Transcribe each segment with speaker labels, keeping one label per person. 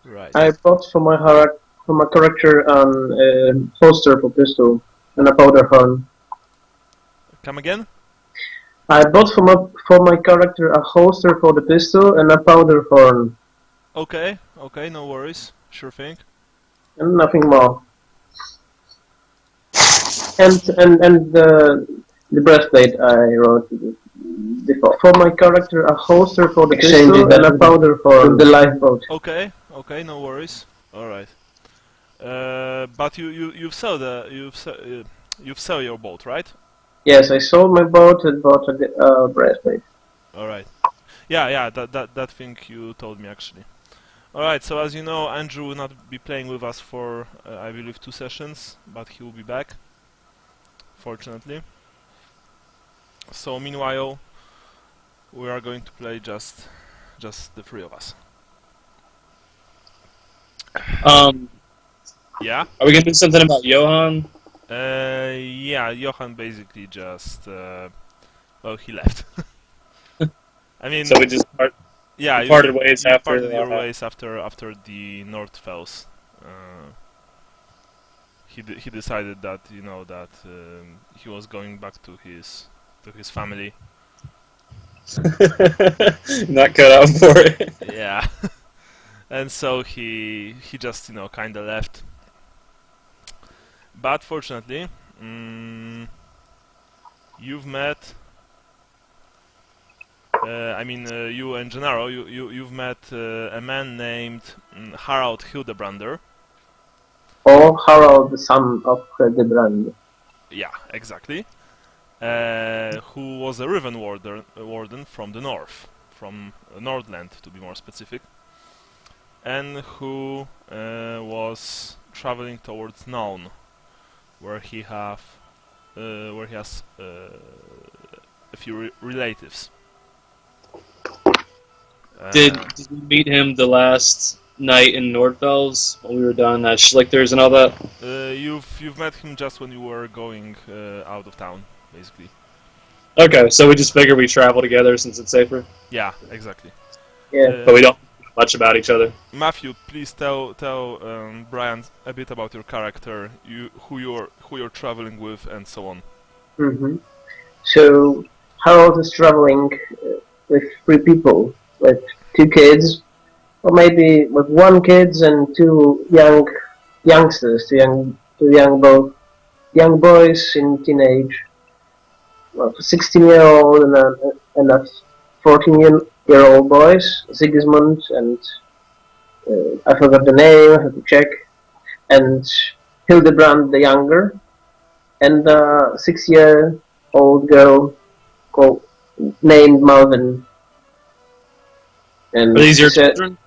Speaker 1: Right.
Speaker 2: I bought for my character a holster for pistol and a powder horn.
Speaker 1: Come again?
Speaker 2: I bought for my character a holster for the pistol and a powder horn,
Speaker 1: Okay, okay, no worries. Sure thing.
Speaker 2: and nothing more. And the breastplate I wrote before. For my character, a holster for the pistol and a powder horn. The lifeboat.
Speaker 1: Okay, okay, no worries. All right. But you've sold you've sold your boat, right?
Speaker 2: Yes, I sold my boat and bought a breastplate.
Speaker 1: All right. Yeah, that thing you told me actually. All right. So as you know, Andrew will not be playing with us for I believe 2 sessions, but he will be back. Fortunately. So meanwhile, we are going to play just the 3 of us. Yeah.
Speaker 3: Are we gonna do something about Johan?
Speaker 1: Yeah, Johan basically just well, he left. I mean,
Speaker 3: So we just
Speaker 1: yeah,
Speaker 3: parted ways
Speaker 1: you
Speaker 3: after
Speaker 1: parted your ways after the North Fells. He decided that that he was going back to his family.
Speaker 3: Not cut out for it.
Speaker 1: Yeah, and so he just kind of left. But fortunately, you've met. You and Gennaro, you've met a man named Harald Hildebrander.
Speaker 2: Or Harald, the son of Hildebrand.
Speaker 1: Yeah, exactly. Who was a Riven warden from the north, from Nordland to be more specific, and who was traveling towards Naun, where he has a few relatives.
Speaker 3: Did we meet him the last night in Nordfels when we were down at Schlichters and all that?
Speaker 1: You've met him just when you were going out of town, basically.
Speaker 3: Okay, so we just figured we travel together since it's safer.
Speaker 1: Yeah, exactly.
Speaker 2: Yeah.
Speaker 3: But we don't know much about each other.
Speaker 1: Matthew, please tell Brian a bit about your character, who you're traveling with, and so on.
Speaker 2: So Harold is traveling with 3 people, with 2 kids, or maybe with 1 kids and 2 youngsters, two young boys in teenage. Well, a 16-year-old and a 14-year-old boys, Sigismund and I forgot the name, I have to check, and Hildebrand the younger, and a 6-year-old girl named Malvin. And
Speaker 3: Are these your children?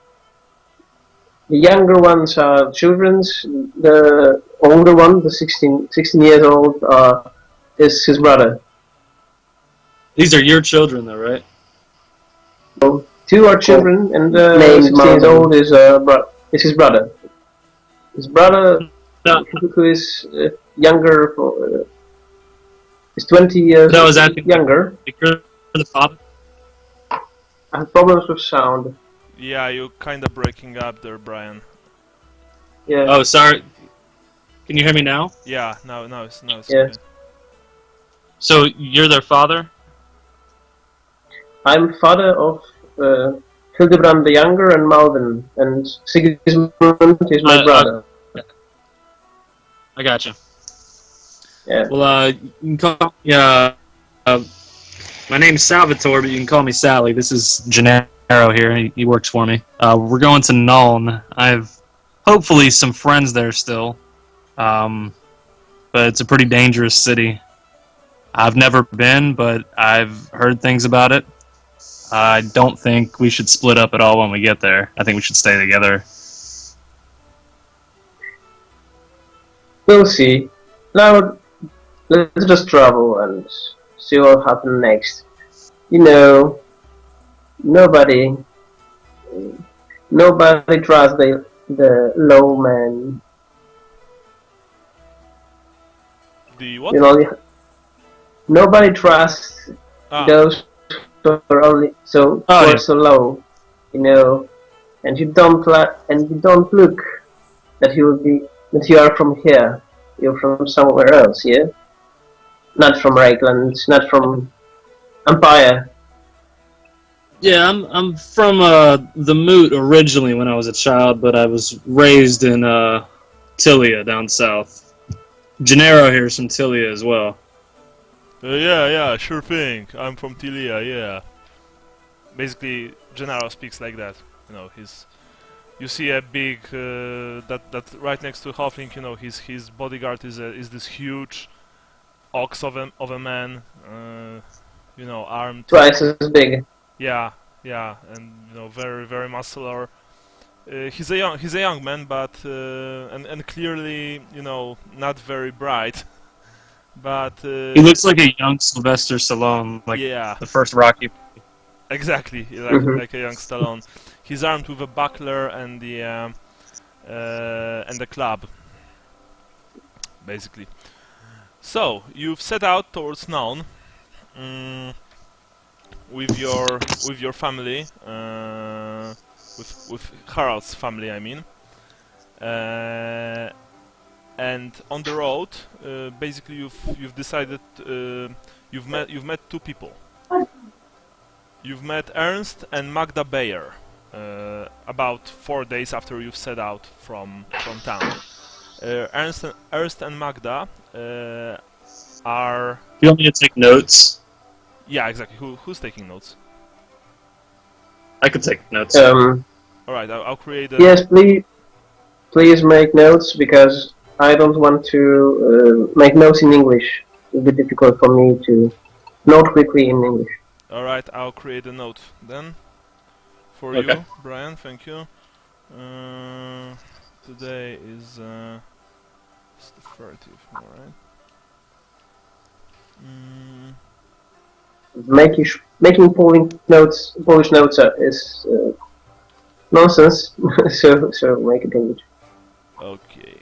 Speaker 2: The younger ones are children's. The older one, the 16 years old, is his brother.
Speaker 3: These are your children, though, right?
Speaker 2: So 2 are children, and the 16 years old is his brother. His brother, who is younger, is 20 years younger.
Speaker 3: You're the father?
Speaker 2: I have problems with sound.
Speaker 1: Yeah, you're kind of breaking up there, Brian.
Speaker 2: Yeah.
Speaker 3: Oh, sorry. Can you hear me now?
Speaker 1: Yeah, now it's
Speaker 2: Yeah.
Speaker 1: okay.
Speaker 3: So you're their father?
Speaker 2: I'm father of Hildebrand the younger and Malvin, and Sigismund is my brother.
Speaker 3: I gotcha.
Speaker 2: Yeah.
Speaker 3: Well, you can call me, my name's Salvatore, but you can call me Sally. This is Gennaro here. He works for me. We're going to Nuln. I have hopefully some friends there still, but it's a pretty dangerous city. I've never been, but I've heard things about it. I don't think we should split up at all when we get there. I think we should stay together.
Speaker 2: We'll see. Now, let's just travel and see what happens next. Nobody trusts the low man.
Speaker 1: The what?
Speaker 2: Nobody trusts those who are only so low. and you don't look that you are from here. You're from somewhere else, yeah? Not from Reikland, not from Empire.
Speaker 3: Yeah, I'm from the Moot originally when I was a child, but I was raised in Tilia down south. Gennaro here is from Tilia as well.
Speaker 1: Yeah, sure thing. I'm from Tilia, yeah. Basically, Gennaro speaks like that. You know, you see a big that right next to Halfling. You know, his bodyguard is this huge ox of a man. You know, armed.
Speaker 2: Twice as big.
Speaker 1: Yeah, and you know, very muscular. He's a young man, but and clearly, you know, not very bright. But
Speaker 3: He looks like a young Sylvester Stallone, like
Speaker 1: yeah,
Speaker 3: the first Rocky.
Speaker 1: exactly,
Speaker 2: Mhm.
Speaker 1: like a young Stallone. He's armed with a buckler and the club, basically. So you've set out towards Naun with your family, with Harald's family, I mean. And on the road, basically you've decided you've met two people. You've met Ernst and Magda Bayer about 4 days after you've set out from town. Ernst and Magda are...
Speaker 3: You want me to take notes?
Speaker 1: Yeah, exactly. Who's taking notes?
Speaker 3: I could take notes.
Speaker 1: Alright, I'll create a...
Speaker 2: Yes, please make notes, because I don't want to make notes in English. It will be difficult for me to note quickly in English.
Speaker 1: Alright, I'll create a note then. For
Speaker 3: Okay.
Speaker 1: you, Brian, thank you. Today is it's the 30th, alright?
Speaker 2: Making Polish notes is nonsense. so make it English.
Speaker 1: Okay,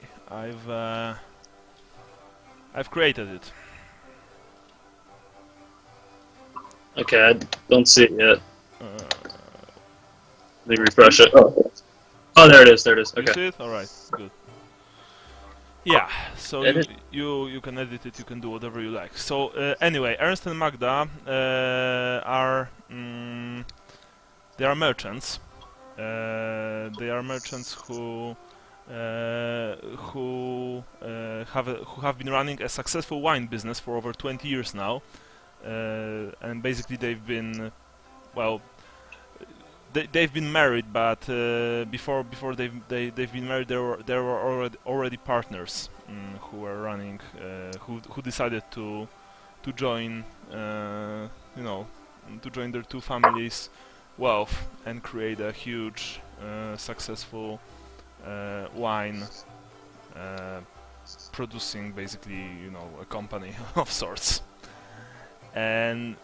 Speaker 1: I've created it.
Speaker 3: Okay, I don't see it yet.
Speaker 1: Uh,
Speaker 3: Let me refresh it.
Speaker 2: Oh,
Speaker 3: Oh, there it is. There it is.
Speaker 1: You
Speaker 3: Okay.
Speaker 1: see it? Alright, good. Yeah, so
Speaker 3: Edit.
Speaker 1: you can edit it, you can do whatever you like. So anyway, Ernst and Magda are they are merchants. They are merchants who have been running a successful wine business for over 20 years now, and basically they've been well. They've been married, but before they've been married, they were already partners who were running, who decided to join, you know, to join their two families' wealth and create a huge, successful wine, producing basically, you know, a company of sorts. And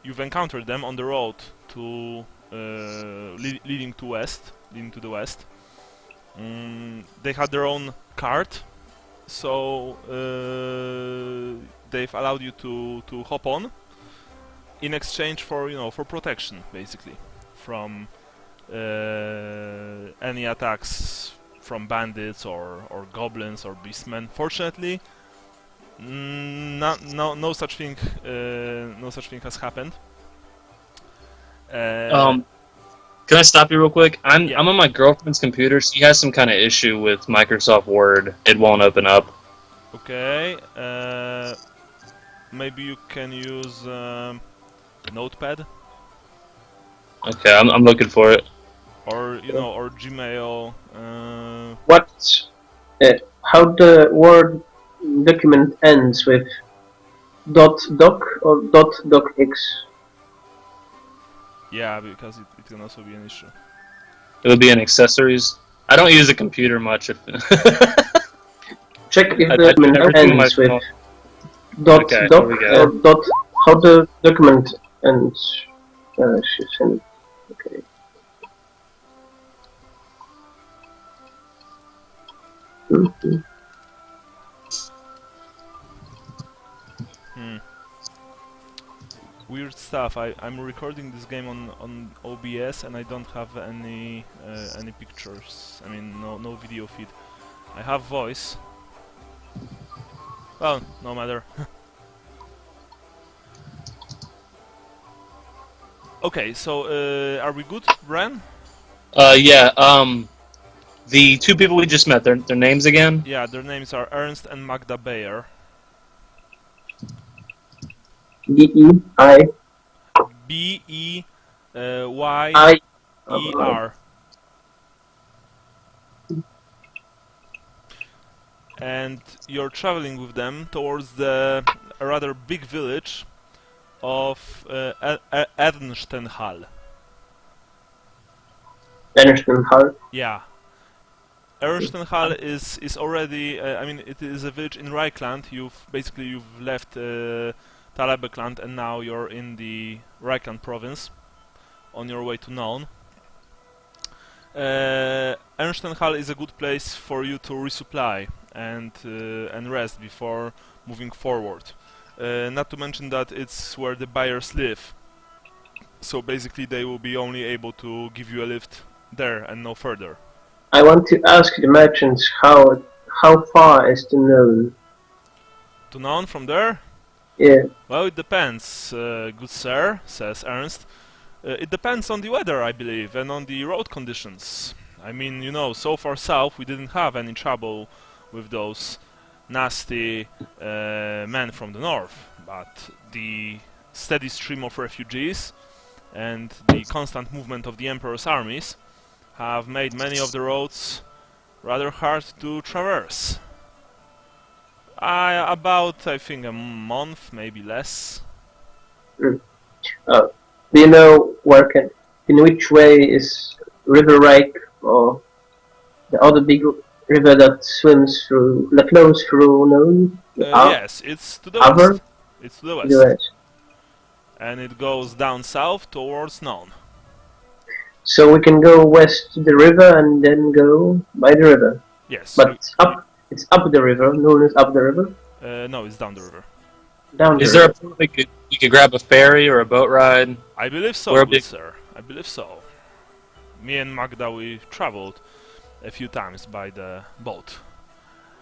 Speaker 1: you've encountered them on the road to leading to the west. They had their own cart, so they've allowed you to hop on in exchange for, you know, for protection, basically, from any attacks from bandits or goblins or beastmen. Fortunately, no such thing has happened.
Speaker 3: Can I stop you real quick? I'm
Speaker 1: Yeah.
Speaker 3: I'm on my girlfriend's computer. She has some kind of issue with Microsoft Word. It won't open up.
Speaker 1: Okay. Maybe you can use Notepad
Speaker 3: Okay, I'm looking for it.
Speaker 1: or or Gmail.
Speaker 2: what? How the Word document ends with .doc or .docx?
Speaker 1: Yeah, because it can also be an issue.
Speaker 3: It'll be in accessories. I don't use a computer much.
Speaker 2: Check if
Speaker 3: I
Speaker 2: the
Speaker 3: do
Speaker 2: document
Speaker 3: everything on my
Speaker 2: ends with
Speaker 3: phone.
Speaker 2: .doc
Speaker 3: Okay, here we go.
Speaker 2: or dot. How the document ends? Okay. Mhm.
Speaker 1: weird stuff. I'm recording this game on OBS and I don't have any pictures. I mean, no video feed. I have voice. Well, no matter. Okay, so are we good, Bran?
Speaker 3: Yeah. The two people we just met, their names again?
Speaker 1: Yeah, their names are Ernst and Magda Bayer.
Speaker 2: DEI.
Speaker 1: Beyer. And you're traveling with them towards the rather big village of Erdenstenhall.
Speaker 2: Erdenstenhall.
Speaker 1: Yeah. Erdenstenhall is already, I mean, it is a village in Reichland. You've left Talebekland and now you're in the Reichland province on your way to Nuln. Erdenstenhall is a good place for you to resupply and rest before moving forward. Not to mention that it's where the buyers live. So basically they will be only able to give you a lift there and no further.
Speaker 2: I want to ask the merchants how far is to Nuln?
Speaker 1: To Nuln from there?
Speaker 2: Yeah.
Speaker 1: Well, it depends, good sir, says Ernst. It depends on the weather, I believe, and on the road conditions. I mean, you know, so far south we didn't have any trouble with those nasty men from the north, but the steady stream of refugees and the constant movement of the Emperor's armies have made many of the roads rather hard to traverse. About, I think, a month, maybe less.
Speaker 2: Do you know in which way is River Reich or the other big river that flows through Nuln?
Speaker 1: Yes, it's to the west. It's to the west. And it goes down south towards Nuln.
Speaker 2: So we can go west to the river and then go by the river.
Speaker 1: Yes.
Speaker 2: But it's up the river. Nuln is up the river.
Speaker 1: No, it's down the river.
Speaker 3: Is there a point we could grab a ferry or a boat ride?
Speaker 1: I believe so, good sir. I believe so. Me and Magda, we traveled a few times by the boat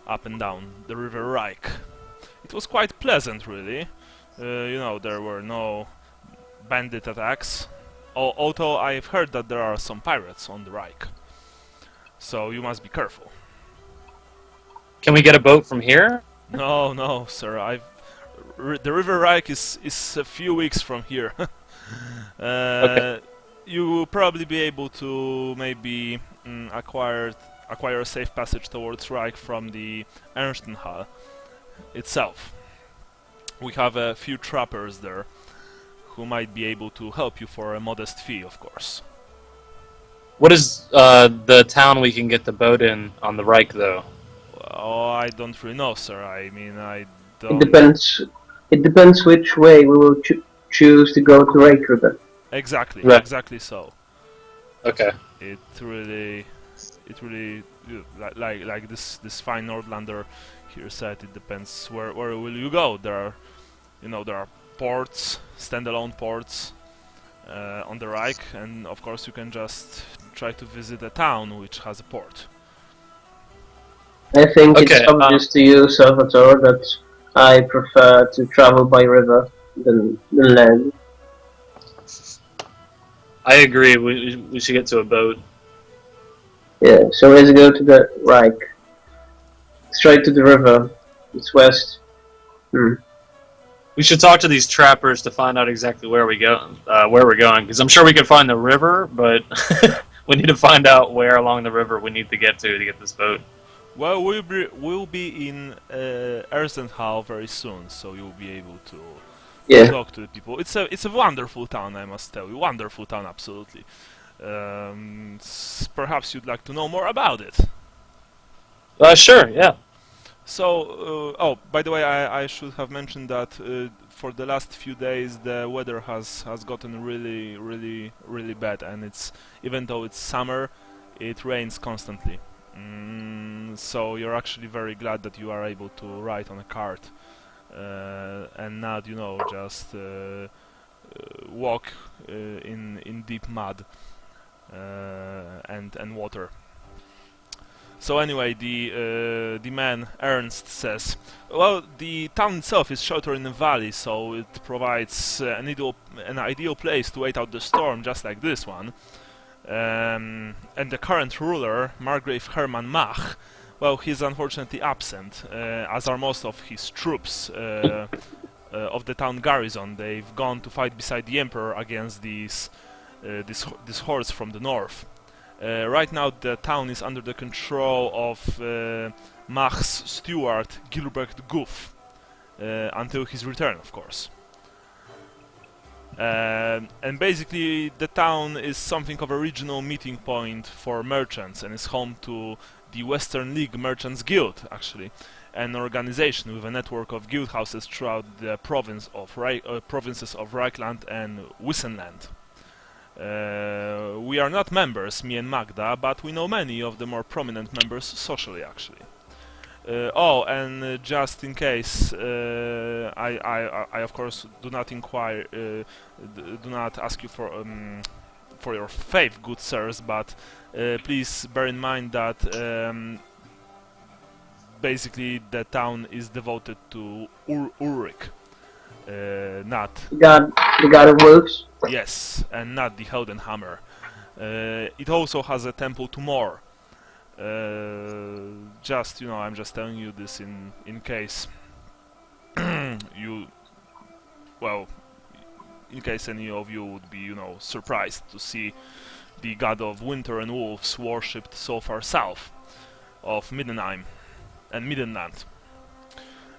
Speaker 1: up and down the river Reich. It was quite pleasant, really. You know, there were no bandit attacks. Although I've heard that there are some pirates on the Reich. So you must be careful.
Speaker 3: Can we get a boat from here?
Speaker 1: No, sir. The River Reich is a few weeks from here.
Speaker 3: Okay.
Speaker 1: You will probably be able to maybe acquire a safe passage towards Reich from the Ernstenhall itself. We have a few trappers there who might be able to help you for a modest fee, of course.
Speaker 3: What is the town we can get the boat in on the Reich, though?
Speaker 1: Oh, I don't really know, sir. I mean, I don't...
Speaker 2: It depends which way we will choose to go to Reich River.
Speaker 1: Exactly,
Speaker 3: right.
Speaker 1: Exactly so.
Speaker 3: Okay.
Speaker 1: It really, like this fine Nordlander here said, it depends where will you go. There are ports, standalone ports on the Reich, and of course you can just try to visit a town which has a port.
Speaker 2: I think it's obvious to you, Salvatore, that I prefer to travel by river than land.
Speaker 3: I agree. We should get to a boat.
Speaker 2: Yeah, so let's go to the Reich. Straight to the river. It's west.
Speaker 3: We should talk to these trappers to find out exactly where we're going, because I'm sure we could find the river, but we need to find out where along the river we need to get this boat.
Speaker 1: Well, we'll be in Erzenhall very soon, so you'll be able to talk to the people. It's a wonderful town, I must tell you. Wonderful town, absolutely. Perhaps you'd like to know more about it.
Speaker 3: Sure, yeah.
Speaker 1: So, by the way, I should have mentioned that for the last few days the weather has gotten really bad, and even though it's summer, it rains constantly. So you're actually very glad that you are able to ride on a cart and not, just walk in deep mud and water. So anyway, the man Ernst says, well, the town itself is sheltered in a valley, so it provides an ideal place to wait out the storm, just like this one. And the current ruler, Margrave Hermann Mach, well, he's unfortunately absent, as are most of his troops of the town garrison. They've gone to fight beside the emperor against this hordes from the north. Right now the town is under the control of Mach's steward Gilbert Guff, until his return, of course. And basically the town is something of a regional meeting point for merchants and is home to the Western League Merchants Guild, actually, an organization with a network of guild houses throughout the provinces of Reichland and Wissenland. We are not members, me and Magda, but we know many of the more prominent members socially, actually. Just in case, I of course do not inquire, do not ask you for your faith, good sirs, but please bear in mind that basically the town is devoted to Ulrich, not
Speaker 2: the god of wolves.
Speaker 1: yes, and not the Heldenhammer. It also has a temple to Mor. Just, you know, I'm just telling you this in case you, well, in case any of you would be, you know, surprised to see the god of winter and wolves worshipped so far south of Middenheim and Middenland.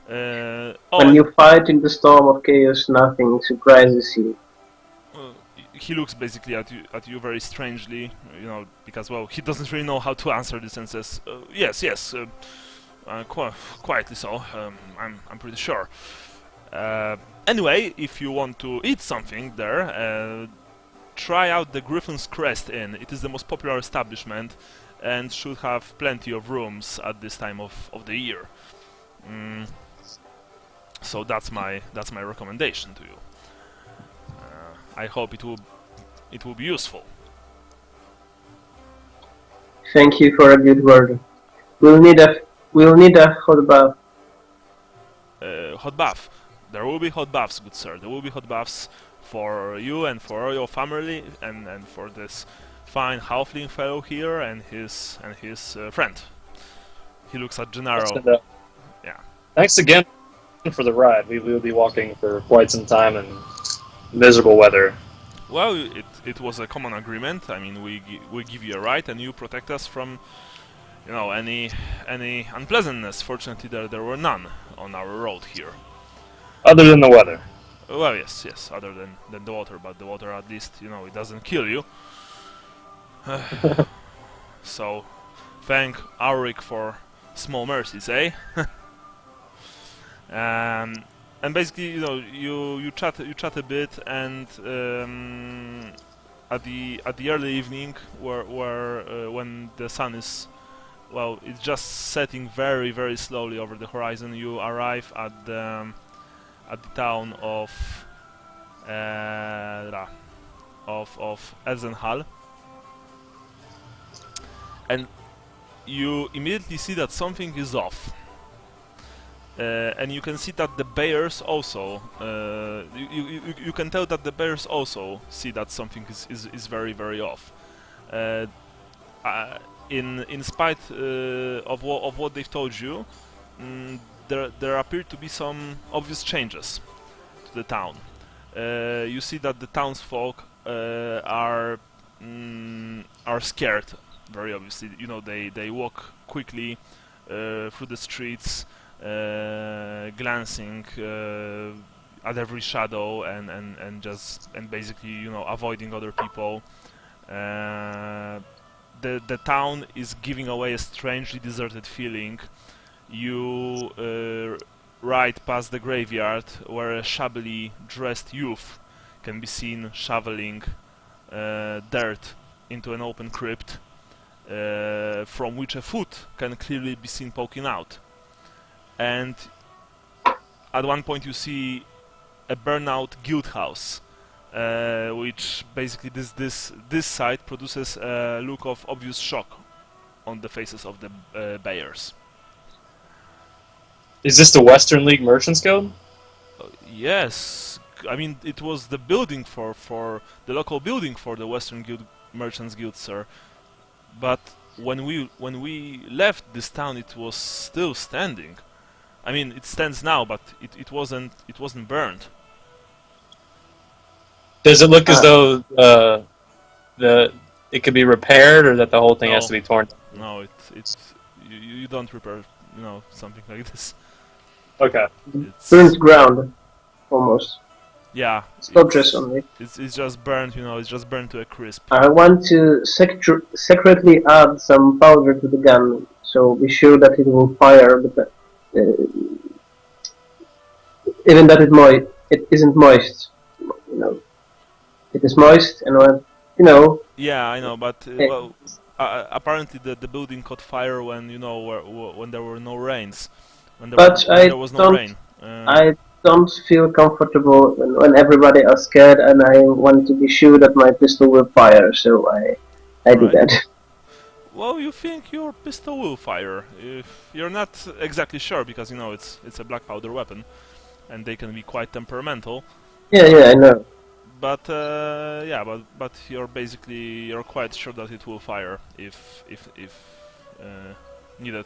Speaker 2: When you fight in the storm of chaos, nothing surprises you.
Speaker 1: He looks basically at you very strangely, you know, because, well, he doesn't really know how to answer this and says, yes, quietly so, I'm pretty sure. Anyway, if you want to eat something there, try out the Griffin's Crest Inn. It is the most popular establishment and should have plenty of rooms at this time of the year. So that's my recommendation to you. I hope it will be useful.
Speaker 2: Thank you for a good word. We'll need a hot bath.
Speaker 1: Hot bath. There will be hot baths, good sir. There will be hot baths for you and for your family and for this fine halfling fellow here and his friend. He looks at Gennaro. Yeah.
Speaker 3: Thanks again for the ride. We will be walking for quite some time in miserable weather.
Speaker 1: Well, it was a common agreement. I mean, we give you a ride and you protect us from, you know, any unpleasantness. Fortunately, there were none on our road here.
Speaker 3: Other than the weather.
Speaker 1: Well, yes, other than the water, but the water at least, you know, it doesn't kill you. So, thank Auric for small mercies, eh? And basically, you know, you chat a bit, and at the early evening, when the sun is, well, it's just setting very, very slowly over the horizon, you arrive at the town of Elsenhall, and you immediately see that something is off. And you can see that the bears also, you can tell that the bears also see that something is very, very off. In spite of what they've told you, there appear to be some obvious changes to the town. You see that the townsfolk are scared, very obviously. You know, they walk quickly through the streets, glancing at every shadow and basically, you know, avoiding other people. The town is giving away a strangely deserted feeling. You ride past the graveyard where a shabbily dressed youth can be seen shoveling dirt into an open crypt, from which a foot can clearly be seen poking out. And at one point you see a burnout guild house which basically this sight produces a look of obvious shock on the faces of the bears.
Speaker 3: Is this the Western League Merchants Guild?
Speaker 1: Yes, I mean it was the building for the local building for the Western Guild Merchants Guild, sir. But when we left this town, it was still standing. I mean, it stands now, but it wasn't burned.
Speaker 3: Does it look as though the it could be repaired, or that the whole thing has to be torn down?
Speaker 1: No, you don't repair, something like this.
Speaker 3: Okay.
Speaker 1: It's,
Speaker 2: Burnt ground, almost.
Speaker 1: yeah,
Speaker 2: It's not just only.
Speaker 1: it's just burned, it's just burned to a crisp.
Speaker 2: I want to secretly add some powder to the gun, so be sure that it will fire. But even that it isn't moist. It is moist, and
Speaker 1: Yeah, I know, but well, apparently the building caught fire when when there were no rains, when there was no rain.
Speaker 2: I don't feel comfortable when everybody are scared, and I want to be sure that my pistol will fire, so I do
Speaker 1: Right.
Speaker 2: that.
Speaker 1: Well, you think your pistol will fire? If you're not exactly sure, because it's a black powder weapon, and they can be quite temperamental.
Speaker 2: Yeah, I know.
Speaker 1: But yeah, but you're quite sure that it will fire if needed.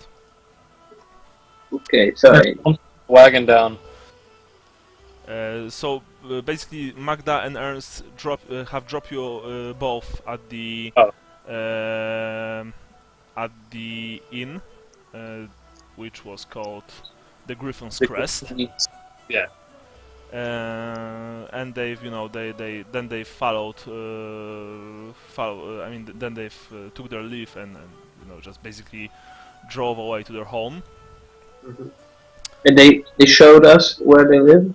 Speaker 2: Okay, sorry.
Speaker 3: Wagon down.
Speaker 1: So basically, Magda and Ernst have dropped you both at the at the inn, which was called the Griffin's Crest.
Speaker 3: Yeah.
Speaker 1: And they've, they followed. I mean, then they've took their leave and just basically drove away to their home.
Speaker 2: Mhm. And they showed us where they live.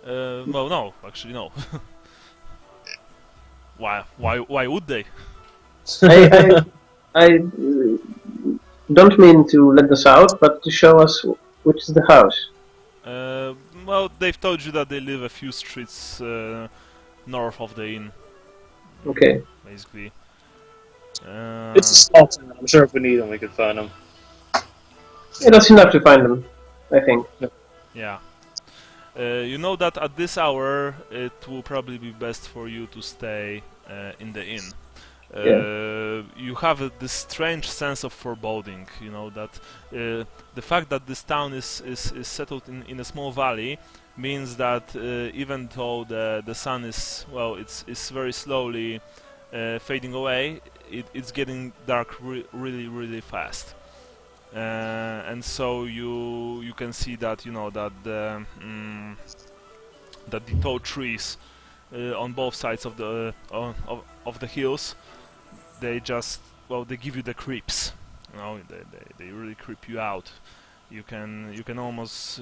Speaker 1: Well, no, actually, no. Why would they?
Speaker 2: I don't mean to let us out, but to show us which is the house.
Speaker 1: Well, they've told you that they live a few streets north of the inn.
Speaker 2: Okay.
Speaker 1: Basically.
Speaker 3: It's a small town. I'm sure if we need them, we could find them.
Speaker 2: Yeah, that's enough to find them, I think.
Speaker 1: Yeah. You know that at this hour it will probably be best for you to stay in the inn. You have this strange sense of foreboding, that the fact that this town is settled in a small valley means that even though the sun is, well, it's very slowly fading away, it's getting dark really, really fast. And so you can see that that the tall trees on both sides of the hills, they just, well, they give you the creeps. They really creep you out. You can almost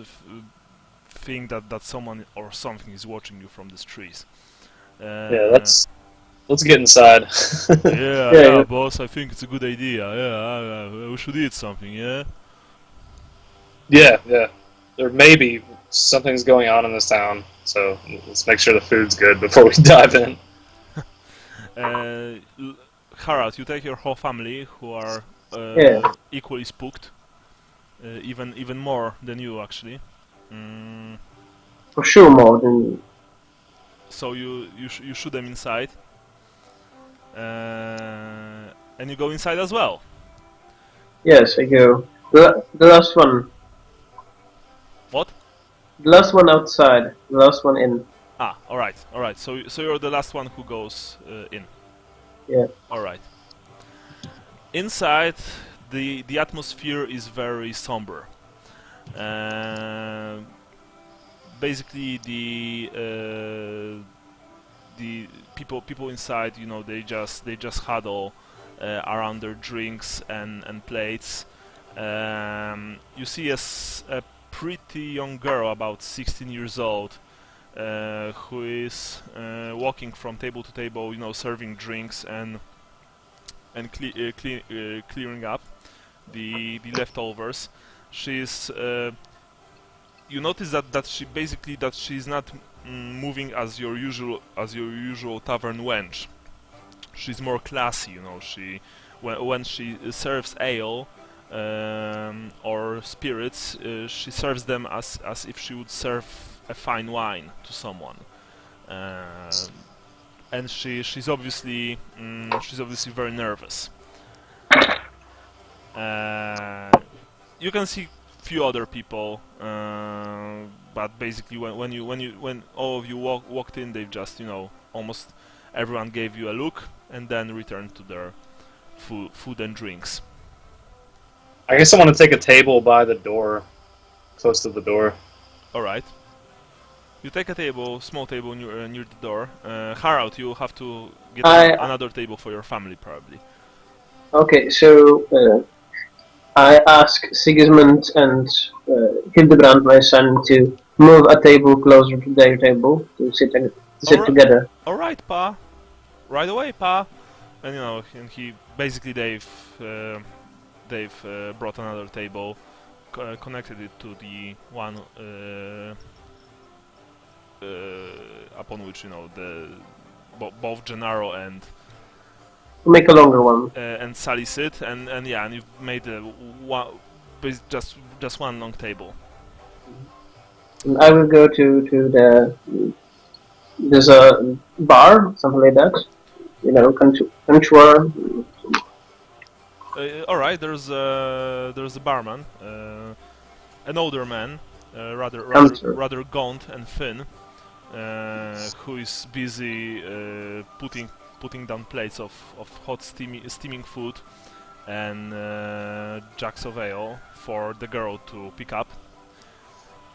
Speaker 1: think that someone or something is watching you from these trees.
Speaker 3: Yeah, let's get inside.
Speaker 1: Yeah, boss. I think it's a good idea. Yeah, we should eat something. Yeah.
Speaker 3: Yeah. There may be something's going on in this town, so let's make sure the food's good before we dive in.
Speaker 1: Harald, you take your whole family, who are equally spooked, even more than you actually.
Speaker 2: For sure, more than.
Speaker 1: So you shoot them inside, and you go inside as well.
Speaker 2: Yes, I go. The last one.
Speaker 1: What?
Speaker 2: The last one outside. The last one in.
Speaker 1: Ah, all right. So you're the last one who goes in.
Speaker 2: Yeah.
Speaker 1: All right. Inside, the atmosphere is very somber. Basically, the people inside, they just huddle around their drinks and plates. You see a pretty young girl, about 16 years old, who is walking from table to table, serving drinks and clearing up the leftovers. She's you notice that she's not moving as your usual tavern wench. She's more classy, you know. When she serves ale or spirits, she serves them as if she would serve a fine wine to someone. And she's obviously very nervous. You can see few other people, but basically when all of you walked in, they've just, you know, almost everyone gave you a look and then returned to their food and drinks.
Speaker 3: I guess I want to take a table by the door, close to the door.
Speaker 1: All right. You take a small table near the door. Harald, you have to get another table for your family, probably.
Speaker 2: Okay, so I ask Sigismund and Hildebrand, my son, to move a table closer to their table to sit together.
Speaker 1: All right, Pa. Right away, Pa. And you know, and he basically they've brought another table, connected it to the one upon which, you know, both Gennaro and
Speaker 2: Make a longer one.
Speaker 1: And Sally sit, and yeah, and you've made just one long table.
Speaker 2: And I will go to there's a bar, something like that. You know, contour.
Speaker 1: All right, there's a barman, an older man, rather gaunt and thin, who is busy putting down plates of hot steaming food and jugs of ale for the girl to pick up.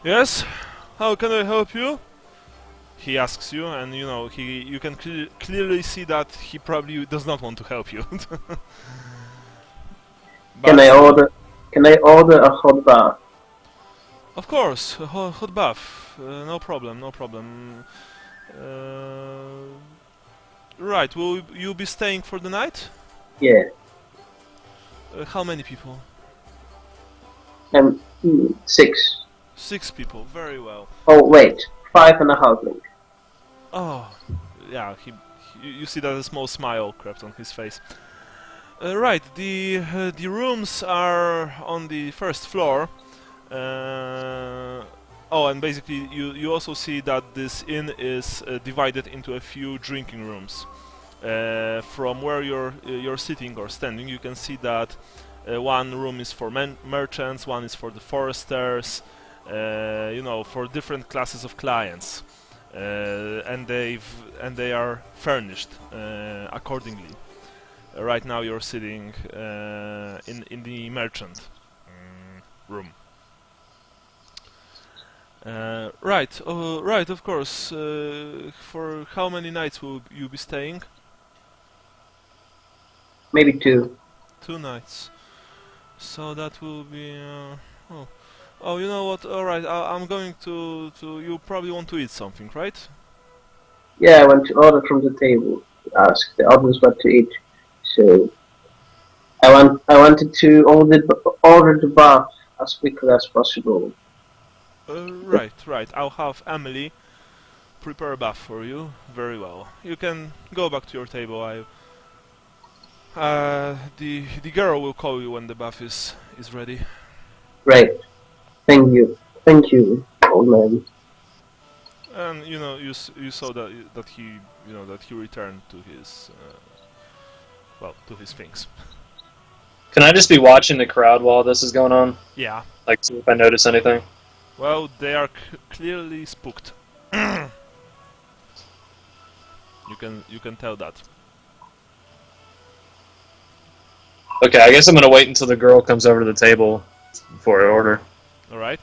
Speaker 1: Yes, how can I help you? He asks you, and you know you can clearly see that he probably does not want to help you.
Speaker 2: Can I order a hot bath?
Speaker 1: Of course, a hot bath. No problem. Right, will you be staying for the night?
Speaker 2: Yeah.
Speaker 1: How many people?
Speaker 2: 6.
Speaker 1: 6 people, very well.
Speaker 2: Oh wait, 5.5 link.
Speaker 1: Oh, yeah, you see that a small smile crept on his face. Right, the rooms are on the first floor. Oh, and basically you also see that this inn is divided into a few drinking rooms. From where you're sitting or standing, you can see that one room is for merchants, one is for the foresters, you know, for different classes of clients, and they are furnished accordingly. Right now you're sitting in the merchant room. Right, of course. For how many nights will you be staying?
Speaker 2: Maybe 2.
Speaker 1: 2 nights. So that will be... Oh, you know what? Alright, I'm going to... You probably want to eat something, right?
Speaker 2: Yeah, I went to order from the table. Ask the others what to eat. So I wanted to order the bath as quickly as possible.
Speaker 1: Right. I'll have Emily prepare a bath for you. Very well. You can go back to your table. The girl will call you when the bath is ready.
Speaker 2: Right. Thank you, old man.
Speaker 1: And you know you saw that he returned to his to his things.
Speaker 3: Can I just be watching the crowd while this is going on?
Speaker 1: Yeah.
Speaker 3: Like, see if I notice anything?
Speaker 1: Well, they are clearly spooked. You can tell that.
Speaker 3: Okay, I guess I'm gonna wait until the girl comes over to the table before I order.
Speaker 1: All right.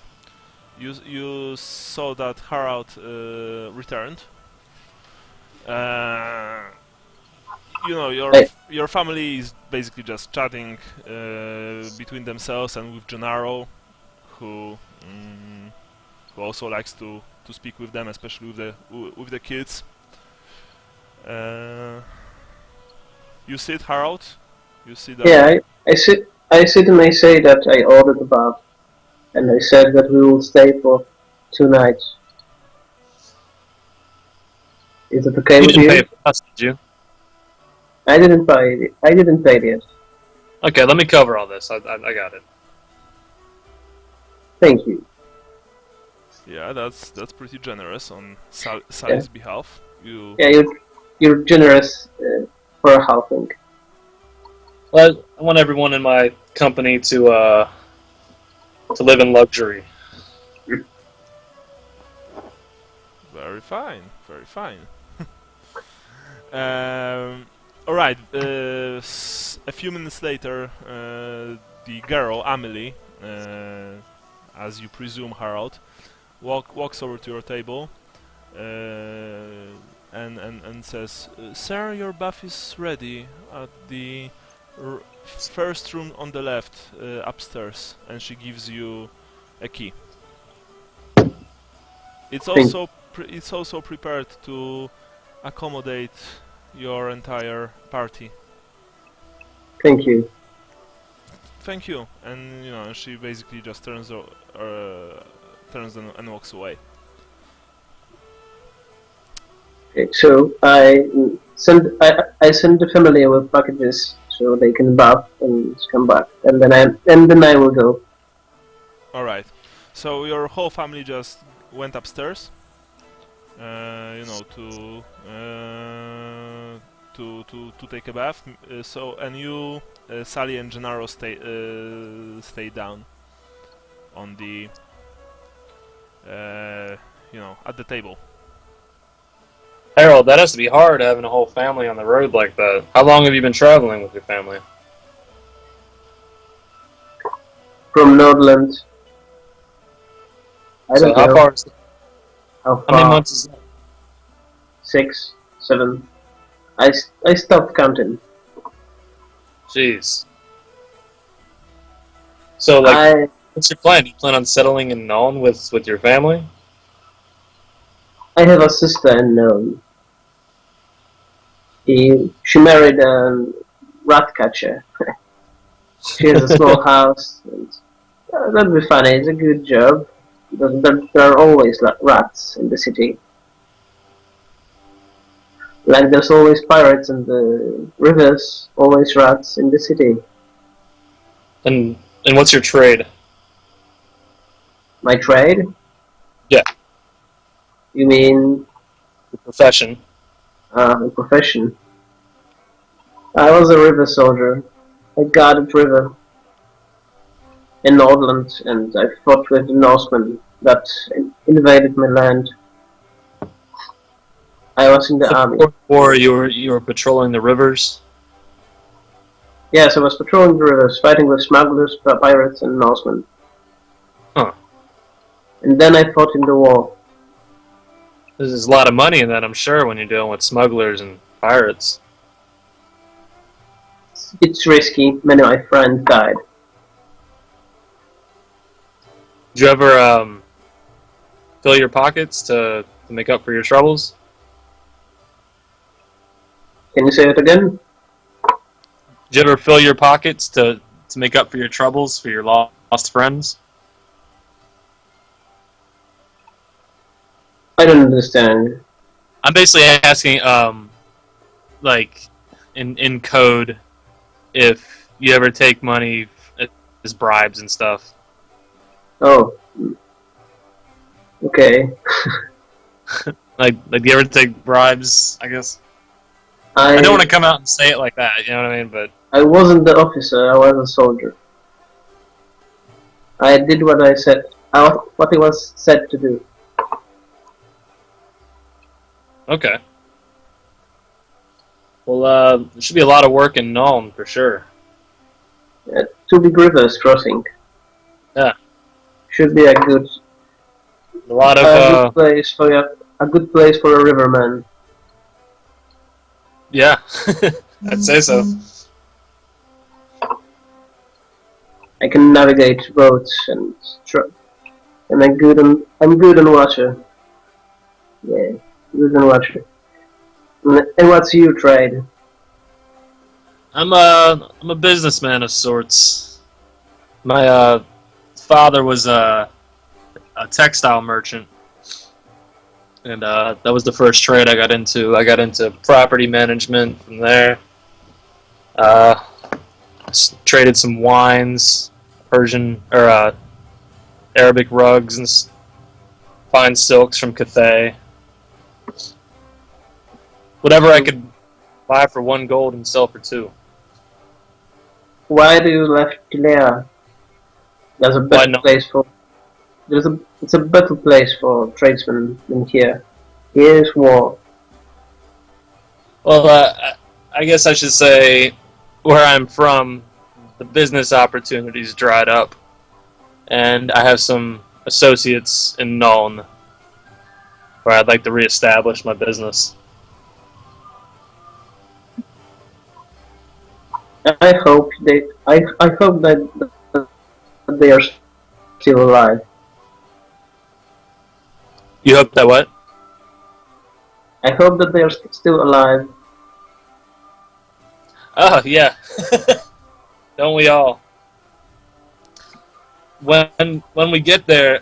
Speaker 1: You saw that Harald returned. You know, your family is basically just chatting between themselves and with Gennaro, who also likes to speak with them, especially with the kids. You see it, Harald? You see that?
Speaker 2: Yeah, I sit and I say that I ordered the bath, and I said that we will stay for 2 nights. Is it okay
Speaker 3: You
Speaker 2: with
Speaker 3: didn't pay
Speaker 2: you?
Speaker 3: for us, did you?
Speaker 2: I didn't pay it. I didn't pay it yet.
Speaker 3: Okay, let me cover all this. I got it.
Speaker 2: Thank you.
Speaker 1: Yeah, that's pretty generous on
Speaker 2: Yeah,
Speaker 1: Sally's behalf. You
Speaker 2: yeah, you're generous for a halfling.
Speaker 3: Well, I want everyone in my company to live in luxury.
Speaker 1: very fine, very fine. All right. A few minutes later, the girl Amelie, as you presume, Harold, walks over to your table and says, "Sir, your bath is ready at the first room on the left, upstairs." And she gives you a key. It's
Speaker 2: Thank,
Speaker 1: also prepared to accommodate your entire party.
Speaker 2: thank you.
Speaker 1: Thank you. And she basically just turns and walks away.
Speaker 2: Okay, so I send the family with packages so they can bath and come back, and then I will go.
Speaker 1: All right. So your whole family just went upstairs, to take a bath. And you, Sally and Gennaro stay down on the at the table.
Speaker 3: Harold, that has to be hard having a whole family on the road like that. How long have you been traveling with your family?
Speaker 2: From Nordland. I
Speaker 3: So
Speaker 2: don't
Speaker 3: how
Speaker 2: know
Speaker 3: far?
Speaker 2: how
Speaker 3: How many
Speaker 2: far.
Speaker 3: months is that?
Speaker 2: 6, 7. I stopped counting.
Speaker 3: Jeez. So like,
Speaker 2: I
Speaker 3: what's your plan? You plan on settling in Nuln with your family?
Speaker 2: I have a sister in Nome. She married a rat catcher. She has a small house. And, that'd be funny. It's a good job. There are always rats in the city. Like there's always pirates in the rivers, always rats in the city.
Speaker 3: And what's your trade?
Speaker 2: My trade?
Speaker 3: Yeah,
Speaker 2: You mean
Speaker 3: your profession.
Speaker 2: my profession? I was a river soldier. I guarded river in Nordland, and I fought with the Norsemen that invaded my land. I was in the
Speaker 3: So
Speaker 2: army.
Speaker 3: before the war, you were patrolling the rivers.
Speaker 2: Yes, I was patrolling the rivers, fighting with smugglers, pirates, and Norsemen.
Speaker 3: Huh.
Speaker 2: And then I fought in the war.
Speaker 3: There's a lot of money in that, I'm sure, when you're dealing with smugglers and pirates.
Speaker 2: It's risky. Many of my friends died.
Speaker 3: Did you ever fill your pockets to make up for your troubles?
Speaker 2: Can you say it again?
Speaker 3: Did you ever fill your pockets to make up for your troubles, for your lost friends?
Speaker 2: I don't understand.
Speaker 3: I'm basically asking, like, in code, if you ever take money as bribes and stuff.
Speaker 2: Oh. Okay.
Speaker 3: Like, do you ever take bribes, I guess? I don't want to come out and say it like that, you know what I mean? But
Speaker 2: I wasn't the officer, I was a soldier. I did what I said, what I was said to do.
Speaker 3: okay. Well, there should be a lot of work in Nuln for sure.
Speaker 2: 2 big rivers crossing.
Speaker 3: Yeah.
Speaker 2: Should be a good
Speaker 3: A lot
Speaker 2: a
Speaker 3: of
Speaker 2: good place for a good place for a riverman.
Speaker 3: yeah, I'd say so.
Speaker 2: I can navigate boats and I'm good on water. Yeah, good on water. And what's your trade?
Speaker 3: I'm a businessman of sorts. My father was a textile merchant. and that was the first trade I got into. I got into property management from there. Uh, traded some wines, Persian or Arabic rugs, and fine silks from Cathay. Whatever I could buy for 1 gold and sell for 2.
Speaker 2: Why do you left Kilea? There's a better place for. It's a better place for tradesmen than here. Here's war.
Speaker 3: Well, I guess I should say where I'm from, the business opportunities dried up, and I have some associates in Nuln where I'd like to reestablish my business.
Speaker 2: I hope that they are still alive.
Speaker 3: You hope that what?
Speaker 2: I hope that they are still alive.
Speaker 3: Oh, yeah. Don't we all? When we get there,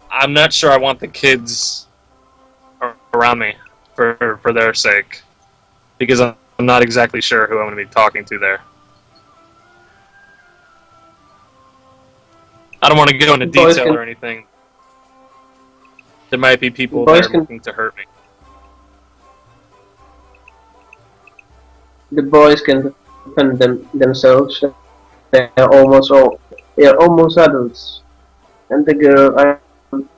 Speaker 3: I'm not sure I want the kids around me for their sake, because I'm not exactly sure who I'm going to be talking to there. I don't want to go into detail or anything. There might be people there looking to hurt me.
Speaker 2: The boys can defend themselves. They are almost adults. And the girl,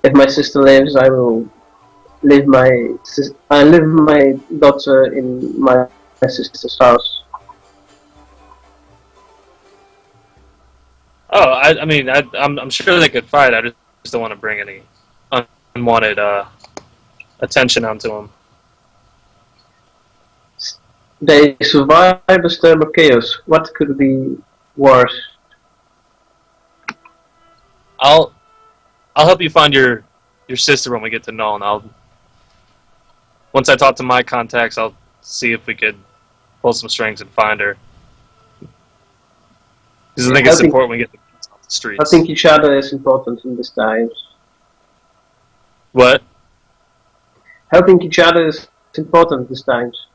Speaker 2: if my sister lives, I will leave my daughter in my sister's house.
Speaker 3: Oh, I mean, I'm sure they could fight. I just don't want to bring any unwanted attention onto them.
Speaker 2: They survived the storm of chaos. What could be worse?
Speaker 3: I'll help you find your sister when we get to Nuln. Once I talk to my contacts, I'll see if we could pull some strings and find her. Because I think it's important we get the kids off the streets.
Speaker 2: I think each other is important in these times.
Speaker 3: What?
Speaker 2: Helping each other is important these times.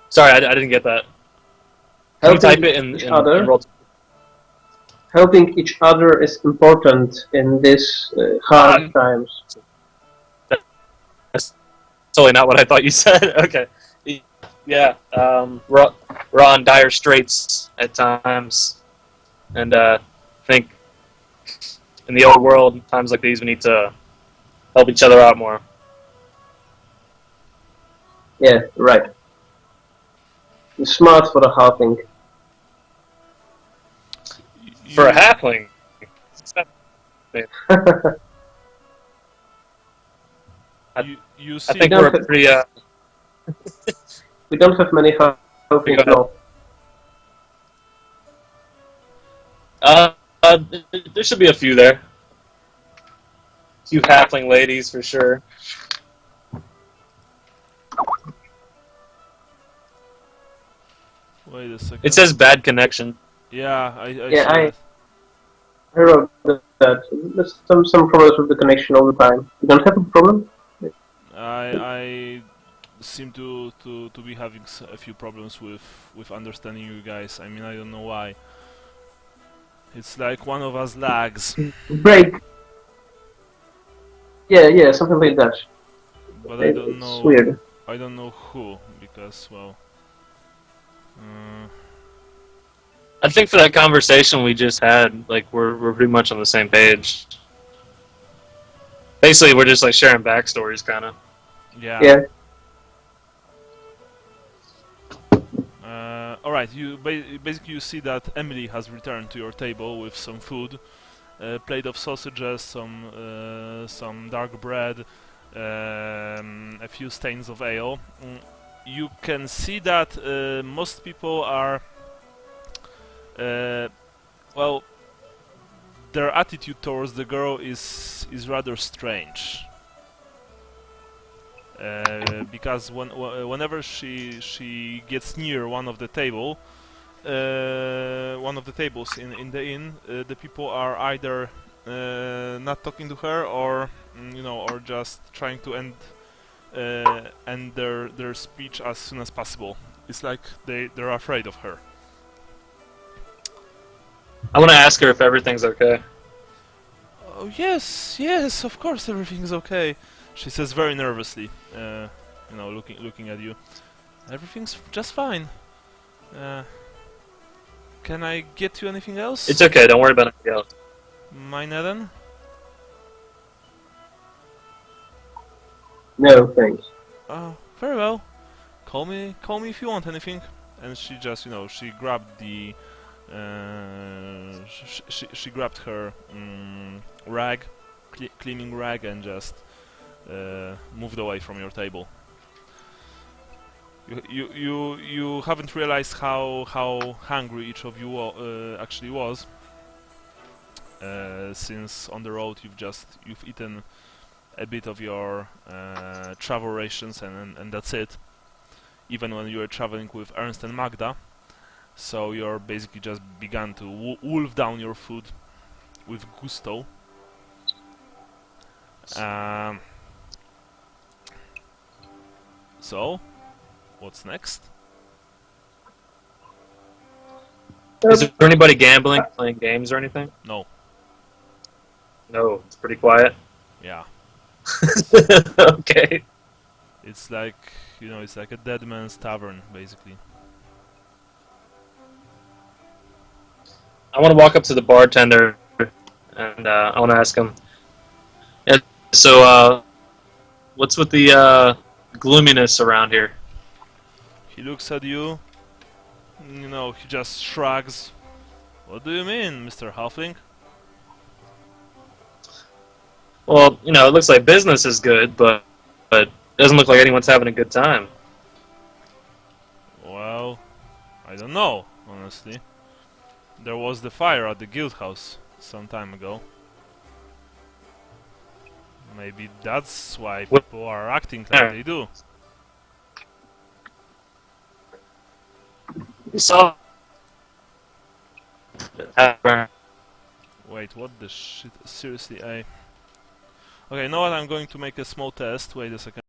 Speaker 3: Sorry, I didn't get that. Can you type it in roll?
Speaker 2: Helping each other is important in these hard times.
Speaker 3: That's totally not what I thought you said. Okay. Yeah, we're on dire straits at times. And I think in the old world, times like these, we need to help each other out more.
Speaker 2: Yeah, right. It's smart for a halfling.
Speaker 3: For a halfling?
Speaker 1: You see,
Speaker 3: I think we're pretty...
Speaker 2: we don't have many halflings now.
Speaker 3: There should be a few there. A few halfling ladies, for sure.
Speaker 1: Wait a second.
Speaker 3: It says bad connection.
Speaker 1: Yeah, I
Speaker 2: wrote that. There's some problems with the connection all the time. You don't have a problem?
Speaker 1: I seem to be having a few problems with understanding you guys. I mean, I don't know why. It's like one of us lags.
Speaker 2: Break. Yeah, something like that.
Speaker 1: But I don't know.
Speaker 2: It's weird.
Speaker 1: I don't know who, because well.
Speaker 3: I think for that conversation we just had, like we're pretty much on the same page. Basically, we're just like sharing backstories, kind of.
Speaker 1: Yeah. All right. Basically you see that Emily has returned to your table with some food, a plate of sausages, some dark bread, a few steins of ale. You can see that most people are, well, their attitude towards the girl is rather strange. Because whenever she gets near one of the table, one of the tables in the inn, the people are either not talking to her, or or just trying to end their speech as soon as possible. It's like they're afraid of her.
Speaker 3: I want to ask her if everything's okay.
Speaker 1: Oh yes, of course everything's okay. She says very nervously, looking at you. Everything's just fine. Can I get you anything else?
Speaker 3: It's okay. Don't worry about anything else.
Speaker 1: Mine Eden?
Speaker 2: No, thanks.
Speaker 1: Very well. Call me if you want anything. And she just, she grabbed the, she grabbed her rag, cleaning rag, and just moved away from your table. You haven't realized how hungry each of you actually was, since on the road you've eaten a bit of your travel rations, and that's it. Even when you were traveling with Ernst and Magda, so you're basically just began to wolf down your food with gusto. So, what's next?
Speaker 3: Is there anybody gambling, playing games, or anything?
Speaker 1: No.
Speaker 3: No, it's pretty quiet.
Speaker 1: Yeah.
Speaker 3: Okay.
Speaker 1: It's like, it's like a dead man's tavern, basically.
Speaker 3: I want to walk up to the bartender, and I want to ask him. Yeah, so, what's with the gloominess around here?
Speaker 1: He looks at you, he just shrugs. What do you mean, Mr. Halfling?
Speaker 3: Well, it looks like business is good, but it doesn't look like anyone's having a good time.
Speaker 1: Well, I don't know, honestly. There was the fire at the guild house some time ago. Maybe that's why people are acting like they do.
Speaker 3: You saw.
Speaker 1: Wait, what the shit? Seriously, Okay, you know what? I'm going to make a small test. Wait a second.